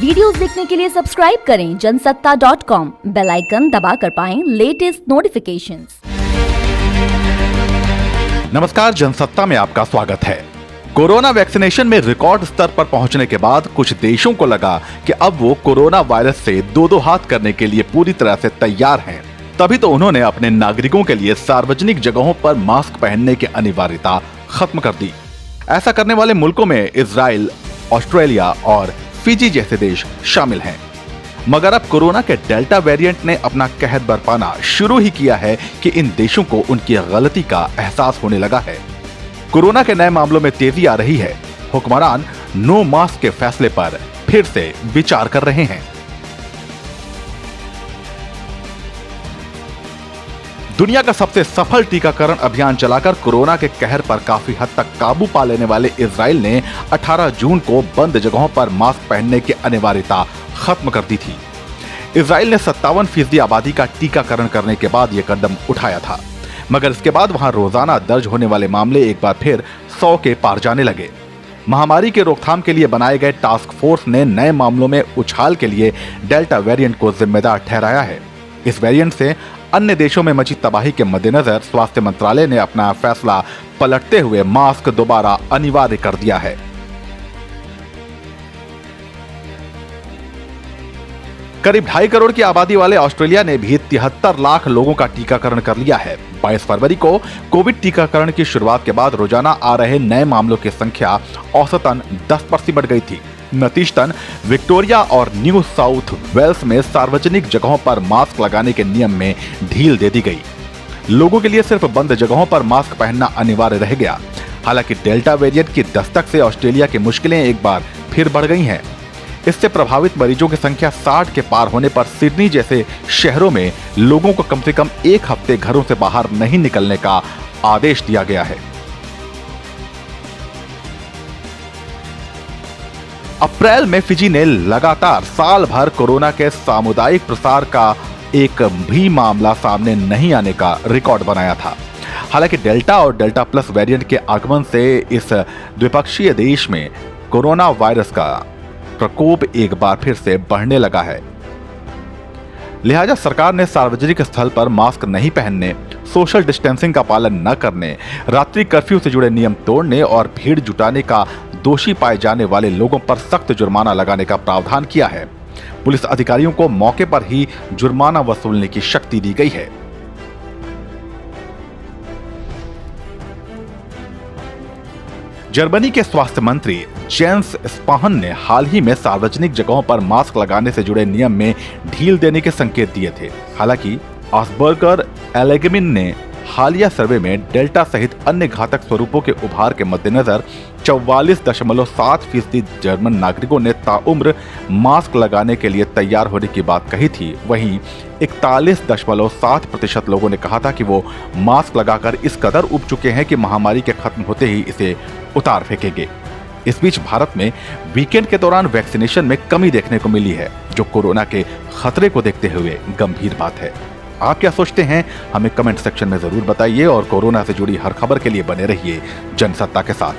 Videos देखने के लिए सब्सक्राइब करें जनसत्ता.com, बेल आइकन दबाकर पाएं लेटेस्ट नोटिफिकेशंस। नमस्कार, जनसत्ता में आपका स्वागत है। कोरोना वैक्सीनेशन में रिकॉर्ड स्तर पर पहुंचने के बाद कुछ देशों को लगा कि अब वो कोरोना वायरस से दो हाथ करने के लिए पूरी तरह से तैयार हैं। तभी तो उन्होंने अपने नागरिकों के लिए सार्वजनिक जगहों पर मास्क पहनने की अनिवार्यता खत्म कर दी। ऐसा करने वाले मुल्कों में इजराइल, ऑस्ट्रेलिया और फिजी जैसे देश शामिल हैं। मगर अब कोरोना के डेल्टा वेरिएंट ने अपना कहर बरपाना शुरू ही किया है कि इन देशों को उनकी गलती का एहसास होने लगा है। कोरोना के नए मामलों में तेजी आ रही है। हुक्मरान नो मास्क के फैसले पर फिर से विचार कर रहे हैं। दुनिया का सबसे सफल टीकाकरण अभियान चलाकर कोरोना के कहर पर काफी हद तक काबू पा लेने वाले इजराइल ने 18 जून को बंद जगहों पर मास्क पहनने की अनिवार्यता खत्म कर दी थी। इजराइल ने 57% आबादी का टीकाकरण करने के बाद यह कदम उठाया था, मगर इसके बाद वहां रोजाना दर्ज होने वाले मामले एक बार फिर 100 के पार जाने लगे। महामारी के रोकथाम के लिए बनाए गए टास्क फोर्स ने नए मामलों में उछाल के लिए डेल्टा वेरिएंट को जिम्मेदार ठहराया है। इस वेरिएंट से अन्य देशों में मची तबाही के मद्देनजर स्वास्थ्य मंत्रालय ने अपना फैसला पलटते हुए मास्क दोबारा अनिवार्य कर दिया है। करीब 2.5 करोड़ की आबादी वाले ऑस्ट्रेलिया ने भी 73 लाख लोगों का टीकाकरण कर लिया है। 22 फरवरी को कोविड टीकाकरण की शुरुआत के बाद रोजाना आ रहे नए मामलों की संख्या औसतन 10% बढ़ गई थी। नतीजतन विक्टोरिया और न्यू साउथ वेल्स में सार्वजनिक जगहों पर मास्क लगाने के नियम में ढील दे दी गई। लोगों के लिए सिर्फ बंद जगहों पर मास्क पहनना अनिवार्य रह गया। हालांकि डेल्टा वेरिएंट की दस्तक से ऑस्ट्रेलिया की मुश्किलें एक बार फिर बढ़ गई हैं। इससे प्रभावित मरीजों की संख्या 60 के पार होने पर सिडनी जैसे शहरों में लोगों को कम से कम 1 हफ्ते घरों से बाहर नहीं निकलने का आदेश दिया गया है। अप्रैल में फिजी ने लगातार साल भर कोरोना के सामुदायिक प्रसार का एक भी मामला सामने नहीं आने का रिकॉर्ड बनाया था। हालांकि डेल्टा और डेल्टा प्लस वेरिएंट के आगमन से इस द्विपक्षीय देश में कोरोना वायरस का प्रकोप एक बार फिर से बढ़ने लगा है। लिहाजा सरकार ने सार्वजनिक स्थल पर मास्क नहीं पहनने, सोशल डिस्टेंसिंग का पालन न करने, रात्रि कर्फ्यू से जुड़े नियम तोड़ने और भीड़ जुटाने का दोषी पाए जाने वाले लोगों पर सख्त जुर्माना लगाने का प्रावधान किया है। पुलिस अधिकारियों को मौके पर ही जुर्माना वसूलने की शक्ति दी गई है। जर्मनी के स्वास्थ्य मंत्री जेंस स्पाहन ने हाल ही में सार्वजनिक जगहों पर मास्क लगाने से जुड़े नियम में ढील देने के संकेत दिए थे। हालांकि आसबर्गर एलेगमिन ने हालिया सर्वे में डेल्टा सहित अन्य घातक स्वरूपों के उभार के मद्देनजर 44.7% जर्मन नागरिकों ने ताउम्र मास्क लगाने के लिए तैयार होने की बात कही थी। वहीं 41.7% लोगों ने कहा था कि वो मास्क लगाकर इस कदर उब चुके हैं कि महामारी के खत्म होते ही इसे उतार फेंकेंगे। इस बीच भारत में वीकेंड के दौरान वैक्सीनेशन में कमी देखने को मिली है, जो कोरोना के खतरे को देखते हुए गंभीर बात है। आप क्या सोचते हैं, हमें कमेंट सेक्शन में जरूर बताइए और कोरोना से जुड़ी हर खबर के लिए बने रहिए जनसत्ता के साथ।